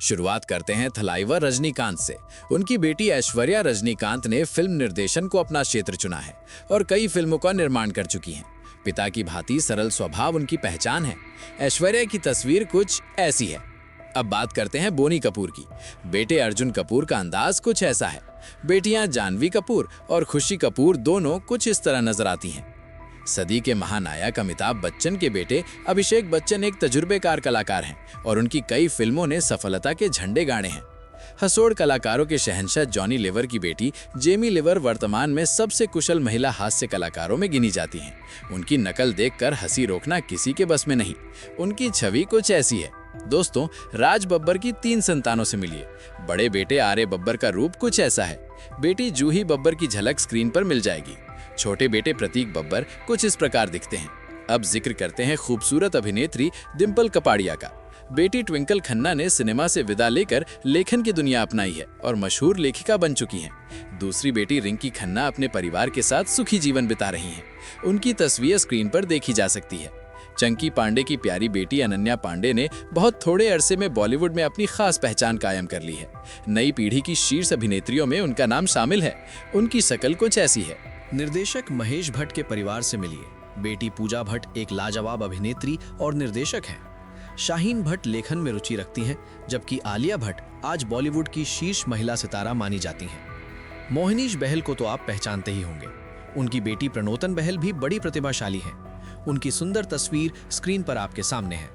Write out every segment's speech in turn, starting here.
शुरुआत करते हैं थलाइवर रजनीकांत से। उनकी बेटी ऐश्वर्या रजनीकांत ने फिल्म निर्देशन को अपना क्षेत्र चुना है और कई फिल्मों का निर्माण कर चुकी हैं। पिता की भांति सरल स्वभाव उनकी पहचान है। ऐश्वर्या की तस्वीर कुछ ऐसी है। अब बात करते हैं बोनी कपूर की। बेटे अर्जुन कपूर का अंदाज कुछ ऐसा है। बेटियां जानवी कपूर और खुशी कपूर दोनों कुछ इस तरह नजर आती हैं। सदी के महानायक अमिताभ बच्चन के बेटे अभिषेक बच्चन एक तजुर्बेकार कलाकार हैं और उनकी कई फिल्मों ने सफलता के झंडे गाड़े हैं। हंसोड़ कलाकारों के शहंशाह जॉनी लीवर की बेटी जेमी लीवर वर्तमान में सबसे कुशल महिला हास्य कलाकारों में गिनी जाती हैं। उनकी नकल देखकर हंसी रोकना किसी के बस में नहीं। उनकी छवि कुछ ऐसी है। दोस्तों, राज बब्बर की 3 संतानों से मिलिए। बड़े बेटे आर्य बब्बर का रूप कुछ ऐसा है। बेटी जूही बब्बर की झलक स्क्रीन पर मिल जाएगी। छोटे बेटे प्रतीक बब्बर कुछ इस प्रकार दिखते हैं। अब जिक्र करते हैं खूबसूरत अभिनेत्री डिंपल कपाड़िया का। बेटी ट्विंकल खन्ना ने सिनेमा से विदा लेकर लेखन की दुनिया अपनाई है और मशहूर लेखिका बन चुकी हैं। दूसरी बेटी रिंकी खन्ना अपने परिवार के साथ सुखी जीवन बिता रही हैं। उनकी तस्वीर स्क्रीन पर देखी जा सकती है। चंकी पांडे की प्यारी बेटी अनन्या पांडे ने बहुत थोड़े अरसे में बॉलीवुड में अपनी खास पहचान कायम कर ली है। नई पीढ़ी की शीर्ष अभिनेत्रियों में उनका नाम शामिल है। उनकी शक्ल कुछ ऐसी है। निर्देशक महेश भट्ट के परिवार से मिलिए। बेटी पूजा भट्ट एक लाजवाब अभिनेत्री और निर्देशक हैं। शाहीन भट्ट लेखन में रुचि रखती हैं, जबकि आलिया भट्ट आज बॉलीवुड की शीर्ष महिला सितारा मानी जाती हैं। मोहिनीश बहल को तो आप पहचानते ही होंगे। उनकी बेटी प्रणोतन बहल भी बड़ी प्रतिभाशाली हैं। उनकी सुंदर तस्वीर स्क्रीन पर आपके सामने है।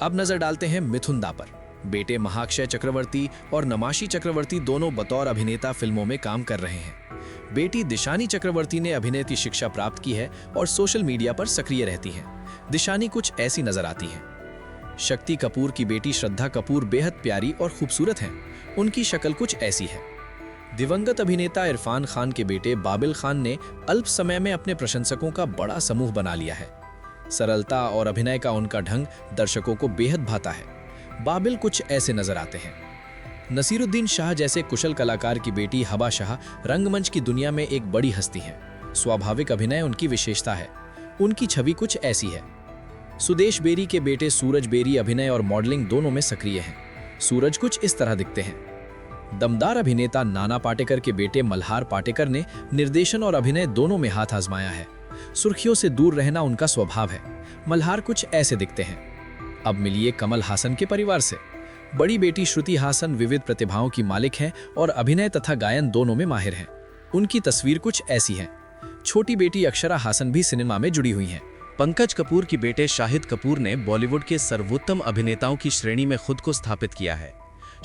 अब नजर डालते हैं मिथुन दा पर। बेटे महाक्षय चक्रवर्ती और नमाशी चक्रवर्ती दोनों बतौर अभिनेता फिल्मों में काम कर रहे हैं। बेटी दिशानी चक्रवर्ती ने अभिनय की शिक्षा प्राप्त की है और सोशल मीडिया पर सक्रिय रहती हैं। दिशानी कुछ ऐसी नजर आती हैं। शक्ति कपूर की बेटी श्रद्धा कपूर बेहद प्यारी और खूबसूरत हैं। उनकी शक्ल कुछ ऐसी है। दिवंगत अभिनेता इरफान खान के बेटे बाबिल खान ने अल्प समय में अपने प्रशंसकों का बड़ा समूह बना लिया है। सरलता और अभिनय का उनका ढंग दर्शकों को बेहद भाता है। बाबिल कुछ ऐसे नजर आते हैं। नसीरुद्दीन शाह जैसे कुशल कलाकार की बेटी हबा शाह रंगमंच की दुनिया में एक बड़ी हस्ती हैं। स्वाभाविक अभिनय उनकी विशेषता है। उनकी छवि कुछ ऐसी है। सुदेश बेरी के बेटे सूरज बेरी अभिनय और मॉडलिंग दोनों में सक्रिय हैं। सूरज कुछ इस तरह दिखते हैं। दमदार अभिनेता नाना पाटेकर के बेटे मल्हार पाटेकर ने निर्देशन और अभिनय दोनों में हाथ आजमाया है। सुर्खियों से दूर रहना उनका स्वभाव है। मल्हार कुछ ऐसे दिखते हैं। अब मिलिए कमल हासन के परिवार से। बड़ी बेटी श्रुति हासन विविध प्रतिभाओं की मालिक हैं और अभिनय तथा गायन दोनों में माहिर हैं। उनकी तस्वीर कुछ ऐसी है। छोटी बेटी अक्षरा हासन भी सिनेमा में जुड़ी हुई हैं। पंकज कपूर की बेटे शाहिद कपूर ने बॉलीवुड के सर्वोत्तम अभिनेताओं की श्रेणी में खुद को स्थापित किया है।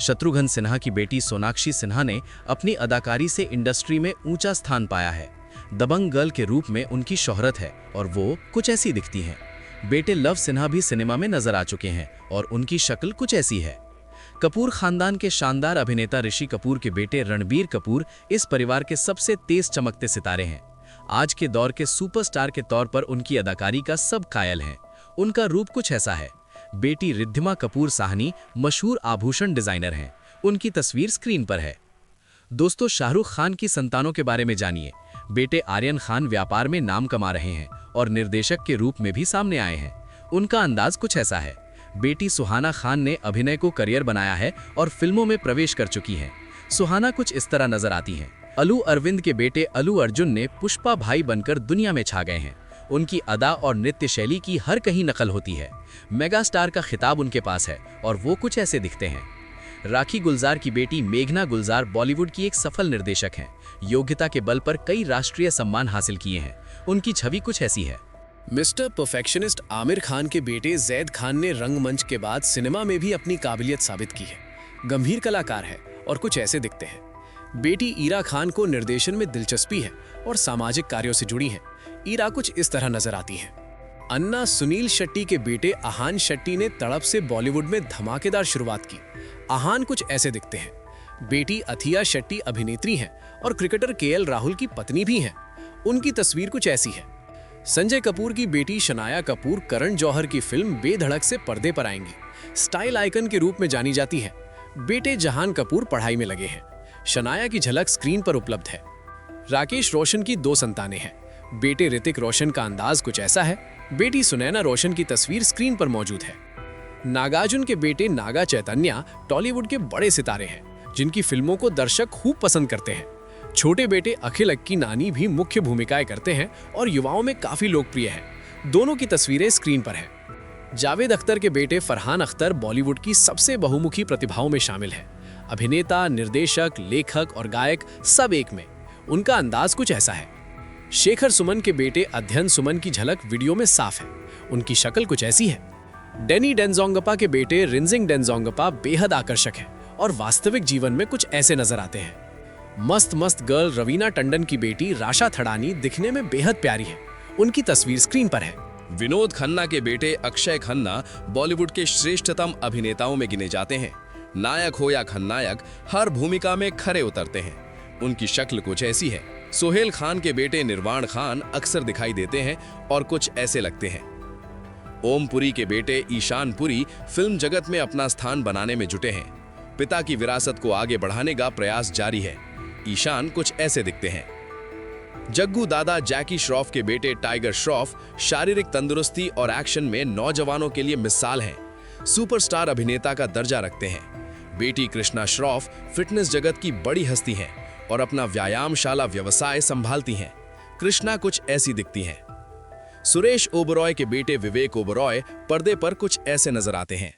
शत्रुघ्न सिन्हा की बेटी सोनाक्षी सिन्हा ने अपनी अदाकारी से इंडस्ट्री में ऊंचा स्थान पाया है। दबंग गर्ल के रूप में उनकी शोहरत है और वो कुछ ऐसी दिखती हैं। बेटे लव सिन्हा भी सिनेमा में नजर आ चुके हैं और उनकी शक्ल कुछ ऐसी है। कपूर खानदान के शानदार अभिनेता ऋषि कपूर के बेटे रणबीर कपूर इस परिवार के सबसे तेज चमकते सितारे हैं। आज के दौर के सुपरस्टार के तौर पर उनकी अदाकारी का सब कायल हैं। उनका रूप कुछ ऐसा है। बेटी रिद्धिमा कपूर साहनी मशहूर आभूषण डिजाइनर हैं। उनकी तस्वीर स्क्रीन पर है। दोस्तों, शाहरुख खान की संतानों के बारे में जानिए। बेटे आर्यन खान व्यापार में नाम कमा रहे हैं और निर्देशक के रूप में भी सामने आए हैं। उनका अंदाज कुछ ऐसा है। बेटी सुहाना खान ने अभिनय को करियर बनाया है और फिल्मों में प्रवेश कर चुकी हैं। सुहाना कुछ इस तरह नजर आती हैं। अल्लू अरविंद के बेटे अल्लू अर्जुन ने पुष्पा भाई बनकर दुनिया में छा गए हैं। उनकी अदा और नृत्य शैली की हर कहीं नकल होती है। मेगा स्टार का खिताब उनके पास है और वो कुछ ऐसे दिखते हैं। राखी गुलजार की बेटी मेघना गुलजार बॉलीवुड की एक सफल निर्देशक हैं। योग्यता के बल पर कई राष्ट्रीय सम्मान हासिल किए हैं। उनकी छवि कुछ ऐसी है। मिस्टर परफेक्शनिस्ट आमिर खान के बेटे जैद खान ने रंगमंच के बाद सिनेमा में भी अपनी काबिलियत साबित की है। गंभीर कलाकार है और कुछ ऐसे दिखते हैं। बेटी ईरा खान को निर्देशन में दिलचस्पी है और सामाजिक कार्यों से जुड़ी हैं। ईरा कुछ इस तरह नजर आती हैं। अन्ना सुनील शेट्टी के बेटे आहान शेट्टी ने तड़प से बॉलीवुड में धमाकेदार शुरुआत की। आहान कुछ ऐसे दिखते हैं। बेटी अथिया शेट्टी अभिनेत्री हैं और क्रिकेटर केएल राहुल की पत्नी भी हैं। उनकी तस्वीर कुछ ऐसी है। संजय कपूर की बेटी शनाया कपूर करण जौहर की फिल्म बेधड़क से पर्दे पर आएंगी। स्टाइल आइकन के रूप में जानी जाती है। बेटे जहान कपूर पढ़ाई में लगे हैं। शनाया की झलक स्क्रीन पर उपलब्ध है। राकेश रोशन की 2 संतानें हैं। बेटे ऋतिक रोशन का अंदाज कुछ ऐसा है। बेटी सुनैना रोशन की तस्वीर स्क्रीन पर मौजूद है। नागार्जुन के बेटे नागा चैतन्या टॉलीवुड के बड़े सितारे हैं, जिनकी फिल्मों को दर्शक खूब पसंद करते हैं। छोटे बेटे अखिल अक्की नानी भी मुख्य भूमिकाएं करते हैं और युवाओं में काफी लोकप्रिय हैं। दोनों की तस्वीरें स्क्रीन पर हैं। जावेद अख्तर के बेटे फरहान अख्तर बॉलीवुड की सबसे बहुमुखी प्रतिभाओं में शामिल है। अभिनेता, निर्देशक, लेखक और गायक सब एक में। उनका अंदाज कुछ ऐसा है। शेखर सुमन के बेटे अध्ययन सुमन की झलक वीडियो में साफ है। उनकी शक्ल कुछ ऐसी है। डेनी डेंजोंगपा के बेटे रिंजिंग डेंजोंगपा बेहद आकर्षक है और वास्तविक जीवन में कुछ ऐसे नजर आते हैं। मस्त मस्त गर्ल रवीना टंडन की बेटी राशा थड़ानी दिखने में बेहद प्यारी है। उनकी तस्वीर स्क्रीन पर है। विनोद खन्ना के बेटे अक्षय खन्ना बॉलीवुड के श्रेष्ठतम अभिनेताओं में गिने जाते हैं। नायक हो या खलनायक, हर भूमिका में खरे उतरते हैं। उनकी शक्ल कुछ ऐसी है। सोहेल खान के बेटे निर्वाण खान अक्सर दिखाई देते हैं और कुछ ऐसे लगते हैं। ओम पुरी के बेटे ईशान पुरी फिल्म जगत में अपना स्थान बनाने में जुटे हैं। पिता की विरासत को आगे बढ़ाने का प्रयास जारी है। ईशान कुछ ऐसे दिखते हैं। जग्गू दादा जैकी श्रॉफ के बेटे टाइगर श्रॉफ शारीरिक तंदुरुस्ती और एक्शन में नौजवानों के लिए मिसाल हैं। सुपरस्टार अभिनेता का दर्जा रखते हैं। बेटी कृष्णा श्रॉफ फिटनेस जगत की बड़ी हस्ती हैं और अपना व्यायामशाला व्यवसाय संभालती हैं। कृष्णा कुछ ऐसी दिखती हैं। सुरेश ओबरॉय के बेटे विवेक ओबरॉय पर्दे पर कुछ ऐसे नजर आते हैं।